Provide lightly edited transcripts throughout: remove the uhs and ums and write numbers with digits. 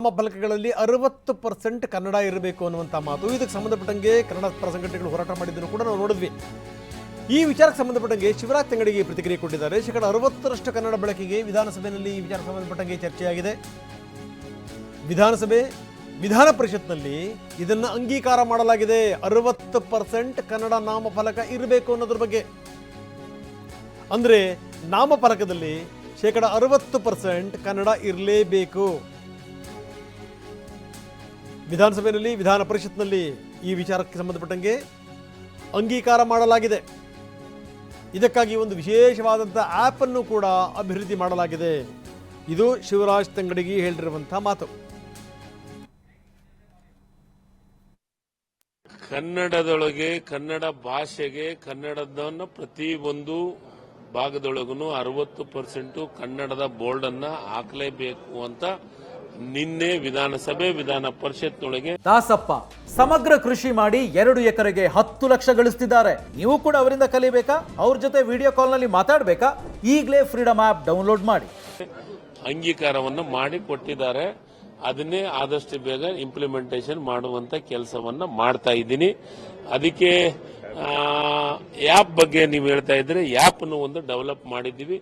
ನಮ್ಮ ಫಲಕಗಳಲ್ಲಿ 60% ಕನ್ನಡ ಇರಬೇಕು ಅನ್ನುವಂಥ ಮಾತು. ಇದಕ್ಕೆ ಸಂಬಂಧಪಟ್ಟಂಗೆ ಕನ್ನಡ ಪರ ಸಂಘಟನೆಗಳು ಹೋರಾಟ ಮಾಡಿದ್ದನ್ನು ಕೂಡ ನಾವು ನೋಡಿದ್ವಿ. ಈ ವಿಚಾರಕ್ಕೆ ಸಂಬಂಧಪಟ್ಟಂಗೆ ಶಿವರಾಜ್ ತಂಗಡಿಗೆ ಪ್ರತಿಕ್ರಿಯೆ ಕೊಟ್ಟಿದ್ದಾರೆ. 60% ಕನ್ನಡ ಬಳಕೆಗೆ ವಿಧಾನಸಭೆಯಲ್ಲಿ ಈ ವಿಚಾರಕ್ಕೆ ಸಂಬಂಧಪಟ್ಟಂಗೆ ಚರ್ಚೆಯಾಗಿದೆ. ವಿಧಾನ ಪರಿಷತ್ನಲ್ಲಿ ಇದನ್ನು ಅಂಗೀಕಾರ ಮಾಡಲಾಗಿದೆ. 60% ಕನ್ನಡ ನಾಮಫಲಕ ಇರಬೇಕು ಅನ್ನೋದ್ರ ಬಗ್ಗೆ. ಅಂದರೆ ನಾಮಫಲಕದಲ್ಲಿ 60% ಕನ್ನಡ ಇರಲೇಬೇಕು. ವಿಧಾನಸಭೆಯಲ್ಲಿ ವಿಧಾನ ಪರಿಷತ್ನಲ್ಲಿ ಈ ವಿಚಾರಕ್ಕೆ ಸಂಬಂಧಪಟ್ಟಂಗೆ ಅಂಗೀಕಾರ ಮಾಡಲಾಗಿದೆ. ಇದಕ್ಕಾಗಿ ಒಂದು ವಿಶೇಷವಾದಂಥ ಆ್ಯಪ್ ಅನ್ನು ಕೂಡ ಅಭಿವೃದ್ಧಿ ಮಾಡಲಾಗಿದೆ. ಇದು ಶಿವರಾಜ್ ತಂಗಡಗಿ ಹೇಳಿರುವಂಥ ಮಾತು. ಕನ್ನಡದೊಳಗೆ ಕನ್ನಡ ಭಾಷೆಗೆ ಕನ್ನಡದನ್ನ ಪ್ರತಿ ಒಂದು ಭಾಗದೊಳಗೂ 60% ಕನ್ನಡದ ಬೋರ್ಡ್ ಅನ್ನ ಹಾಕಲೇಬೇಕು ಅಂತ ನಿನ್ನೆ ವಿಧಾನಸಭೆ ವಿಧಾನ ಪರಿಷತ್ನೊಳಗೆ ದಾಸಪ್ಪ ಸಮಗ್ರ ಕೃಷಿ ಮಾಡಿ 2 ಎಕರೆಗೆ 10 ಲಕ್ಷ ಗಳಿಸ್ತಿದ್ದಾರೆ. ನೀವು ಕೂಡ ಅವರಿಂದ ಕಲಿಬೇಕಾ? ಅವ್ರ ಜೊತೆ ವಿಡಿಯೋ ಕಾಲ್ ನಲ್ಲಿ ಮಾತಾಡಬೇಕಾ? ಈಗಲೇ ಫ್ರೀಡಮ್ ಆಪ್ ಡೌನ್ಲೋಡ್ ಮಾಡಿ. ಅಂಗೀಕಾರವನ್ನು ಮಾಡಿ ಕೊಟ್ಟಿದ್ದಾರೆ. ಅದನ್ನೇ ಆದಷ್ಟು ಬೇಗ ಇಂಪ್ಲಿಮೆಂಟೇಷನ್ ಮಾಡುವಂತ ಕೆಲಸವನ್ನ ಮಾಡ್ತಾ ಇದ್ದೀನಿ. ಅದಕ್ಕೆ ಆ್ಯಪ್ ಬಗ್ಗೆ ನೀವು ಹೇಳ್ತಾ ಇದ್ರೆ ಆ್ಯಪ್ನು ಒಂದು ಡೆವಲಪ್ ಮಾಡಿದ್ದೀವಿ.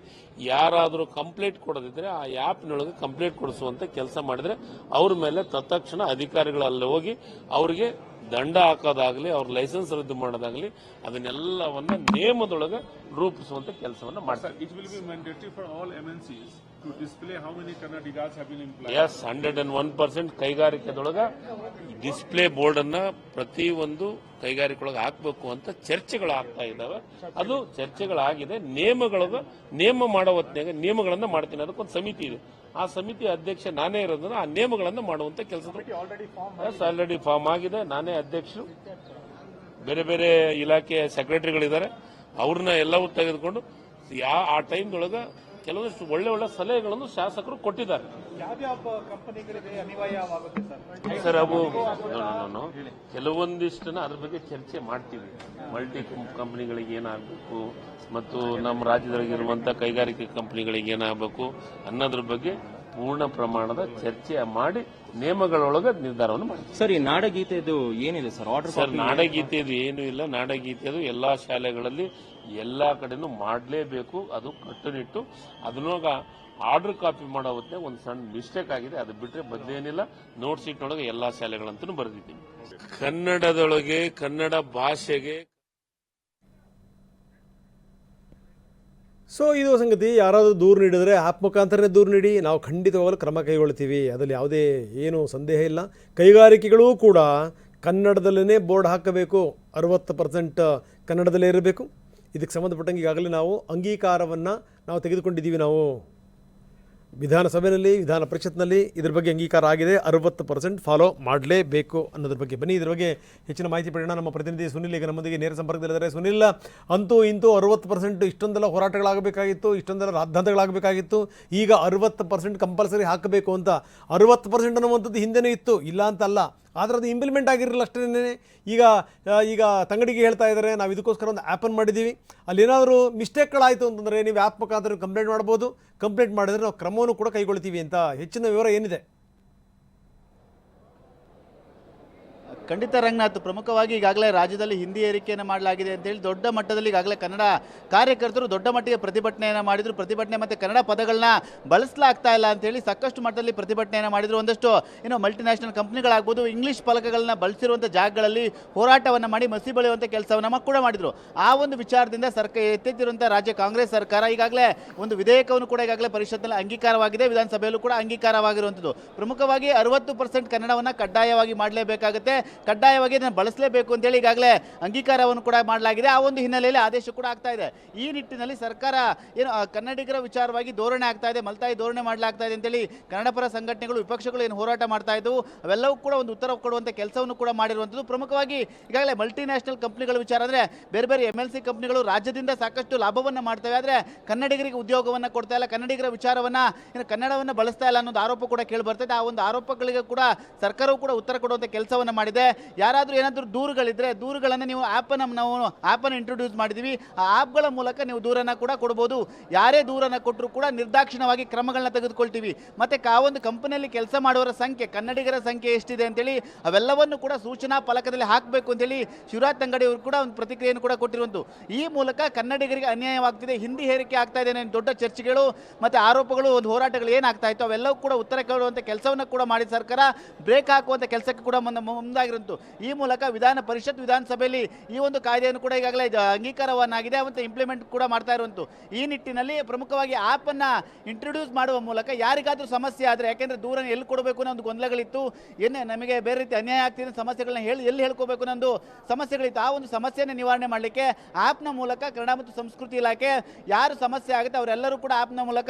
ಯಾರಾದರೂ ಕಂಪ್ಲೇಂಟ್ ಕೊಡೋದಿದ್ರೆ ಆ ಆ್ಯಪ್ನೊಳಗೆ ಕಂಪ್ಲೇಂಟ್ ಕೊಡಿಸುವಂತ ಕೆಲಸ ಮಾಡಿದ್ರೆ ಅವ್ರ ಮೇಲೆ ತತ್ಕ್ಷಣ ಅಧಿಕಾರಿಗಳಲ್ಲಿ ಹೋಗಿ ಅವ್ರಿಗೆ ದಂಡ ಹಾಕೋದಾಗ್ಲಿ, ಅವ್ರ ಲೈಸೆನ್ಸ್ ರದ್ದು ಮಾಡೋದಾಗ್ಲಿ, ಅದನ್ನೆಲ್ಲವನ್ನ ನಿಯಮದೊಳಗೆ ರೂಪಿಸುವಂತ ಕೆಲಸವನ್ನ ಮಾಡ್ತಾರೆ. It will be mandatory for all MNCs to display how many Kannadigas have been employed. Yes, 101% ಕೈಗಾರಿಕೆದೊಳಗ ಡಿಸ್ಪ್ಲೇ ಬೋರ್ಡ್ ಅನ್ನ ಪ್ರತಿ ಒಂದು ಕೈಗಾರಿಕೆಯೊಳಗೆ ಹಾಕಬೇಕು ಅಂತ ಚರ್ಚೆಗಳು ಆಗ್ತಾ ಇದಾವೆ. ಅದು ಚರ್ಚೆಗಳಾಗಿದೆ. ನೇಮ ಮಾಡೋ ಹೊತ್ತಿನಾಗ ನಿಯಮಗಳನ್ನ ಮಾಡ್ತೀನಿ. ಅದಕ್ಕೊಂದು ಸಮಿತಿ ಇದೆ. ಆ ಸಮಿತಿ ಅಧ್ಯಕ್ಷ ನಾನೇ ಇರೋದನ್ನ ಆ ನಿಯಮಗಳನ್ನ ಮಾಡುವಂತ ಕೆಲಸ ಆಲ್ರೆಡಿ ಫಾರ್ಮ್ ಆಗಿದೆ. ನಾನೇ ಅಧ್ಯಕ್ಷರು. ಬೇರೆ ಬೇರೆ ಇಲಾಖೆ ಸೆಕ್ರೆಟರಿಗಳಿದ್ದಾರೆ. ಅವ್ರನ್ನ ಎಲ್ಲವೂ ತೆಗೆದುಕೊಂಡು ಆ ಟೈಮ್ದೊಳಗ ಕೆಲವೊಂದಿಷ್ಟು ಒಳ್ಳೆ ಸಲಹೆಗಳನ್ನು ಶಾಸಕರು ಕೊಟ್ಟಿದ್ದಾರೆ. ಸರ್ ಅವು ಕೆಲವೊಂದಿಷ್ಟನ್ನ ಅದ್ರ ಬಗ್ಗೆ ಚರ್ಚೆ ಮಾಡ್ತೀವಿ. ಮಲ್ಟಿ ಕಂಪನಿಗಳಿಗೆ ಏನಾಗಬೇಕು ಮತ್ತು ನಮ್ಮ ರಾಜ್ಯದೊಳಗಿರುವಂತಹ ಕೈಗಾರಿಕೆ ಕಂಪನಿಗಳಿಗೆ ಏನಾಗಬೇಕು ಅನ್ನೋದ್ರ ಬಗ್ಗೆ ಪೂರ್ಣ ಪ್ರಮಾಣದ ಚರ್ಚೆ ಮಾಡಿ ನಿಯಮಗಳೊಳಗೆ ನಿರ್ಧಾರವನ್ನು ಮಾಡಿ. ಸರ್, ಈ ನಾಡಗೀತೆದು ಏನಿದೆ ಸರ್ ಆರ್ಡರ್? ಸರ್, ನಾಡಗೀತೆದು ಏನೂ ಇಲ್ಲ. ನಾಡಗೀತೆದು ಎಲ್ಲಾ ಶಾಲೆಗಳಲ್ಲಿ ಎಲ್ಲಾ ಕಡೆನೂ ಮಾಡಲೇಬೇಕು. ಅದು ಕಟ್ಟುನಿಟ್ಟು. ಅದನ್ನೋಗ ಆರ್ಡರ್ ಕಾಪಿ ಮಾಡೋ ಹೊತ್ತಿನಾಗ ಒಂದು ಸಣ್ಣ ಮಿಸ್ಟೇಕ್ ಆಗಿದೆ. ಅದು ಬಿಟ್ರೆ ಬದಲೇನಿಲ್ಲ. ನೋಟ್ ಶೀಟ್ನೊಳಗೆ ಎಲ್ಲಾ ಶಾಲೆಗಳಂತೂ ಬರೆದಿದ್ದೀನಿ. ಕನ್ನಡದೊಳಗೆ ಕನ್ನಡ ಭಾಷೆಗೆ ಇದು ಸಂಗತಿ. ಯಾರಾದರೂ ದೂರು ನೀಡಿದರೆ ಆ್ಯಪ್ ಮುಖಾಂತರನೇ ದೂರು ನೀಡಿ, ನಾವು ಖಂಡಿತವಾಗಲೂ ಕ್ರಮ ಕೈಗೊಳ್ತೀವಿ. ಅದರಲ್ಲಿ ಯಾವುದೇ ಏನು ಸಂದೇಹ ಇಲ್ಲ. ಕೈಗಾರಿಕೆಗಳೂ ಕೂಡ ಕನ್ನಡದಲ್ಲೇ ಬೋರ್ಡ್ ಹಾಕಬೇಕು. 60% ಕನ್ನಡದಲ್ಲೇ ಇರಬೇಕು. ಇದಕ್ಕೆ ಸಂಬಂಧಪಟ್ಟಂಗೆ ಈಗಾಗಲೇ ನಾವು ಅಂಗೀಕಾರವನ್ನು ತೆಗೆದುಕೊಂಡಿದ್ದೀವಿ. ನಾವು ವಿಧಾನಸಭೆಯಲ್ಲಿ ವಿಧಾನ ಪರಿಷತ್ನಲ್ಲಿ ಇದ್ರ ಬಗ್ಗೆ ಅಂಗೀಕಾರ ಆಗಿದೆ. 60% ಫಾಲೋ ಮಾಡಲೇಬೇಕು ಅನ್ನೋದ್ರ ಬಗ್ಗೆ. ಬನ್ನಿ ಇದ್ರ ಬಗ್ಗೆ ಹೆಚ್ಚಿನ ಮಾಹಿತಿ ಪಡೆಯೋಣ. ನಮ್ಮ ಪ್ರತಿನಿಧಿ ಸುನಿಲ್ ಈಗ ನಮ್ಮೊಂದಿಗೆ ನೇರ ಸಂಪರ್ಕದಲ್ಲಿದ್ದಾರೆ. ಸುನಿಲ್, ಅಂತೂ ಇಂತೂ 60% ಇಷ್ಟೊಂದೆಲ್ಲ ಹೋರಾಟಗಳಾಗಬೇಕಾಗಿತ್ತು, ಇಷ್ಟೊಂದೆಲ್ಲ ರಾದ್ಧಾಂತಗಳಾಗಬೇಕಾಗಿತ್ತು. ಈಗ 60% ಕಂಪಲ್ಸರಿ ಹಾಕಬೇಕು ಅಂತ. 60% ಅನ್ನುವಂಥದ್ದು ಹಿಂದೆನೂ ಇತ್ತು, ಇಲ್ಲ ಅಂತಲ್ಲ. ಆದರೆ ಅದು ಇಂಪ್ಲಿಮೆಂಟ್ ಆಗಿರಲಿಲ್ಲ ಅಷ್ಟೇ. ಈಗ ತಂಗಡಿಗೆ ಹೇಳ್ತಾ ಇದ್ದಾರೆ, ನಾವು ಇದಕ್ಕೋಸ್ಕರ ಒಂದು ಆ್ಯಪನ್ನು ಮಾಡಿದ್ದೀವಿ. ಅಲ್ಲಿ ಏನಾದರೂ ಮಿಸ್ಟೇಕ್ಗಳಾಯಿತು ಅಂತಂದರೆ ನೀವು ಆ್ಯಪ್ ಮುಖಾಂತರ ಕಂಪ್ಲೇಂಟ್ ಮಾಡ್ಬೋದು. ಕಂಪ್ಲೇಂಟ್ ಮಾಡಿದರೆ ನಾವು ಕ್ರಮವನ್ನು ಕೂಡ ಕೈಗೊಳ್ತೀವಿ ಅಂತ. ಹೆಚ್ಚಿನ ವಿವರ ಏನಿದೆ? ಖಂಡಿತ ರಂಗನಾಥ್, ಪ್ರಮುಖವಾಗಿ ಈಗಾಗಲೇ ರಾಜ್ಯದಲ್ಲಿ ಹಿಂದಿ ಏರಿಕೆಯನ್ನು ಮಾಡಲಾಗಿದೆ ಅಂತೇಳಿ ದೊಡ್ಡ ಮಟ್ಟದಲ್ಲಿ ಈಗಾಗಲೇ ಕನ್ನಡ ಕಾರ್ಯಕರ್ತರು ದೊಡ್ಡ ಮಟ್ಟಿಗೆ ಪ್ರತಿಭಟನೆಯನ್ನು ಮಾಡಿದರು. ಪ್ರತಿಭಟನೆ ಮತ್ತು ಕನ್ನಡ ಪದಗಳನ್ನ ಬಳಸಲಾಗ್ತಾ ಇಲ್ಲ ಅಂತೇಳಿ ಸಾಕಷ್ಟು ಮಟ್ಟದಲ್ಲಿ ಪ್ರತಿಭಟನೆಯನ್ನು ಮಾಡಿದರು. ಒಂದಷ್ಟು ಮಲ್ಟಿನ್ಯಾಷನಲ್ ಕಂಪ್ನಿಗಳಾಗ್ಬೋದು, ಇಂಗ್ಲೀಷ್ ಫಲಕಗಳನ್ನ ಬಳಸಿರುವಂಥ ಜಾಗಗಳಲ್ಲಿ ಹೋರಾಟವನ್ನು ಮಾಡಿ ಮಸಿ ಬಳಿಯುವಂಥ ಕೆಲಸವನ್ನು ಕೂಡ ಮಾಡಿದರು. ಆ ಒಂದು ವಿಚಾರದಿಂದ ಎತ್ತೆತ್ತಿರುವಂಥ ರಾಜ್ಯ ಕಾಂಗ್ರೆಸ್ ಸರ್ಕಾರ ಈಗಾಗಲೇ ಒಂದು ವಿಧೇಯಕವನ್ನು ಕೂಡ ಈಗಾಗಲೇ ಪರಿಷತ್ನಲ್ಲಿ ಅಂಗೀಕಾರವಾಗಿದೆ. ವಿಧಾನಸಭೆಯಲ್ಲೂ ಕೂಡ ಅಂಗೀಕಾರವಾಗಿರುವಂಥದ್ದು. ಪ್ರಮುಖವಾಗಿ 60% ಕನ್ನಡವನ್ನು ಕಡ್ಡಾಯವಾಗಿ ಮಾಡಲೇಬೇಕಾಗುತ್ತೆ. ಕಡ್ಡಾಯವಾಗಿ ಇದನ್ನು ಬಳಸಲೇಬೇಕು ಅಂತೇಳಿ ಈಗಾಗಲೇ ಅಂಗೀಕಾರವನ್ನು ಕೂಡ ಮಾಡಲಾಗಿದೆ. ಆ ಒಂದು ಹಿನ್ನೆಲೆಯಲ್ಲಿ ಆದೇಶ ಕೂಡ ಆಗ್ತಾ ಇದೆ. ಈ ನಿಟ್ಟಿನಲ್ಲಿ ಸರ್ಕಾರ ಕನ್ನಡಿಗರ ವಿಚಾರವಾಗಿ ಧೋರಣೆ ಆಗ್ತಾ ಇದೆ, ಮಲ್ತಾಯಿ ಧೋರಣೆ ಮಾಡಲಾಗ್ತಾ ಇದೆ ಅಂತೇಳಿ ಕನ್ನಡ ಪರ ಸಂಘಟನೆಗಳು, ವಿಪಕ್ಷಗಳು ಏನು ಹೋರಾಟ ಮಾಡ್ತಾ ಇದ್ದವು ಅವೆಲ್ಲವೂ ಕೂಡ ಒಂದು ಉತ್ತರ ಕೊಡುವಂಥ ಕೆಲಸವನ್ನು ಕೂಡ ಮಾಡಿರುವಂಥದ್ದು. ಪ್ರಮುಖವಾಗಿ ಈಗಾಗಲೇ ಮಲ್ಟಿನ್ಯಾಷನಲ್ ಕಂಪ್ನಿಗಳ ವಿಚಾರ ಅಂದರೆ ಬೇರೆ ಬೇರೆ MNC ಕಂಪ್ನಿಗಳು ರಾಜ್ಯದಿಂದ ಸಾಕಷ್ಟು ಲಾಭವನ್ನು ಮಾಡ್ತವೆ, ಆದರೆ ಕನ್ನಡಿಗರಿಗೆ ಉದ್ಯೋಗವನ್ನು ಕೊಡ್ತಾ ಇಲ್ಲ, ಕನ್ನಡಿಗರ ವಿಚಾರವನ್ನು ಕನ್ನಡವನ್ನು ಬಳಸ್ತಾ ಇಲ್ಲ ಅನ್ನೋದು ಆರೋಪ ಕೂಡ ಕೇಳಿ ಬರ್ತಾ ಇದೆ. ಆ ಒಂದು ಆರೋಪಗಳಿಗೆ ಕೂಡ ಸರ್ಕಾರವು ಕೂಡ ಉತ್ತರ ಕೊಡುವಂಥ ಕೆಲಸವನ್ನು ಮಾಡಿದೆ. ಯಾರಾದರೂ ಏನಾದರೂ ದೂರುಗಳಿದ್ರೆ ದೂರುಗಳನ್ನು ನೀವು ನಾವು ಆ್ಯಪನ್ನು ಇಂಟ್ರೊಡ್ಯೂಸ್ ಮಾಡಿದ್ದೀವಿ. ಆ ಆ್ಯಪ್ಗಳ ಮೂಲಕ ನೀವು ದೂರನ್ನು ಕೂಡ ಕೊಡ್ಬೋದು. ಯಾರೇ ದೂರನ್ನು ಕೊಟ್ಟರು ಕೂಡ ನಿರ್ದಾಕ್ಷಿಣ್ಯವಾಗಿ ಕ್ರಮಗಳನ್ನ ತೆಗೆದುಕೊಳ್ತೀವಿ. ಮತ್ತು ಒಂದು ಕಂಪನಿಯಲ್ಲಿ ಕೆಲಸ ಮಾಡುವವರ ಸಂಖ್ಯೆ, ಕನ್ನಡಿಗರ ಸಂಖ್ಯೆ ಎಷ್ಟಿದೆ ಅಂತೇಳಿ ಅವೆಲ್ಲವನ್ನು ಕೂಡ ಸೂಚನಾ ಫಲಕದಲ್ಲಿ ಹಾಕಬೇಕು ಅಂತೇಳಿ ಶಿವರಾಜ್ ತಂಗಡಿ ಅವರು ಕೂಡ ಒಂದು ಪ್ರತಿಕ್ರಿಯೆಯನ್ನು ಕೂಡ ಕೊಟ್ಟಿರುವಂತು. ಈ ಮೂಲಕ ಕನ್ನಡಿಗರಿಗೆ ಅನ್ಯಾಯವಾಗ್ತಿದೆ, ಹಿಂದಿ ಹೇರಿಕೆ ಆಗ್ತಾ ಇದೆ ಅನ್ನೋ ದೊಡ್ಡ ಚರ್ಚೆಗಳು ಮತ್ತು ಆರೋಪಗಳು, ಒಂದು ಹೋರಾಟಗಳು ಏನಾಗ್ತಾ ಇತ್ತು ಅವೆಲ್ಲವೂ ಕೂಡ ಉತ್ತರ ಕೇಳುವಂಥ ಕೆಲಸವನ್ನು ಕೂಡ ಮಾಡಿ ಸರ್ಕಾರ ಬ್ರೇಕ್ ಹಾಕುವಂಥ ಕೆಲಸಕ್ಕೆ ಕೂಡ ಮುಂದಾಗಿರುವಂತು. ಈ ಮೂಲಕ ವಿಧಾನ ಪರಿಷತ್, ವಿಧಾನಸಭೆಯಲ್ಲಿ ಈ ಒಂದು ಕಾಯ್ದೆಯನ್ನು ಕೂಡ ಈಗಾಗಲೇ ಅಂಗೀಕಾರವನ್ನಾಗಿದೆ ಮತ್ತು ಇಂಪ್ಲಿಮೆಂಟ್ ಕೂಡ ಮಾಡ್ತಾ ಇರುವಂತು. ಈ ನಿಟ್ಟಿನಲ್ಲಿ ಪ್ರಮುಖವಾಗಿ ಆ್ಯಪನ್ನು ಇಂಟ್ರೊಡ್ಯೂಸ್ ಮಾಡುವ ಮೂಲಕ ಯಾರಿಗಾದರೂ ಸಮಸ್ಯೆ ಆದರೆ, ಯಾಕೆಂದರೆ ದೂರ ಎಲ್ಲಿ ಕೊಡಬೇಕು ಅನ್ನೋ ಒಂದು ಗೊಂದಲಗಳಿತ್ತು, ನಮಗೆ ಬೇರೆ ರೀತಿ ಅನ್ಯಾಯ ಆಗ್ತಿದೆ ಸಮಸ್ಯೆಗಳನ್ನ ಎಲ್ಲಿ ಹೇಳ್ಕೋಬೇಕು ಅನ್ನೋ ಸಮಸ್ಯೆಗಳಿತ್ತು. ಆ ಒಂದು ಸಮಸ್ಯೆಯನ್ನು ನಿವಾರಣೆ ಮಾಡಲಿಕ್ಕೆ ಆ್ಯಪ್ನ ಮೂಲಕ ಕನ್ನಡ ಮತ್ತು ಸಂಸ್ಕೃತಿ ಇಲಾಖೆ ಯಾರು ಸಮಸ್ಯೆ ಆಗುತ್ತೆ ಅವರೆಲ್ಲರೂ ಕೂಡ ಆ್ಯಪ್ನ ಮೂಲಕ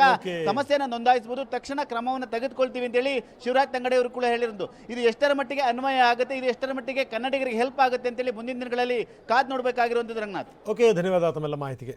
ಸಮಸ್ಯೆಯನ್ನು ನೋಂದಾಯಿಸಬಹುದು, ತಕ್ಷಣ ಕ್ರಮವನ್ನು ತೆಗೆದುಕೊಳ್ತೀವಿ ಅಂತೇಳಿ ಶಿವರಾಜ್ ತಂಗಡಿ ಅವರು ಕೂಡ ಹೇಳಿರೋದು. ಇದು ಎಷ್ಟರ ಮಟ್ಟಿಗೆ ಅನ್ವಯ ಆಗುತ್ತೆ, ಇದು ಎಷ್ಟರ ಮಟ್ಟಿಗೆ ಕನ್ನಡಿಗರಿಗೆ ಹೆಲ್ಪ್ ಆಗುತ್ತೆ ಅಂತೇಳಿ ಮುಂದಿನ ದಿನಗಳಲ್ಲಿ ಕಾದು ನೋಡಬೇಕಾಗಿರುವಂಥದ್ದು ರಂಗನಾಥ್. ಓಕೆ, ಧನ್ಯವಾದ ತಮ್ಮೆಲ್ಲ ಮಾಹಿತಿಗೆ.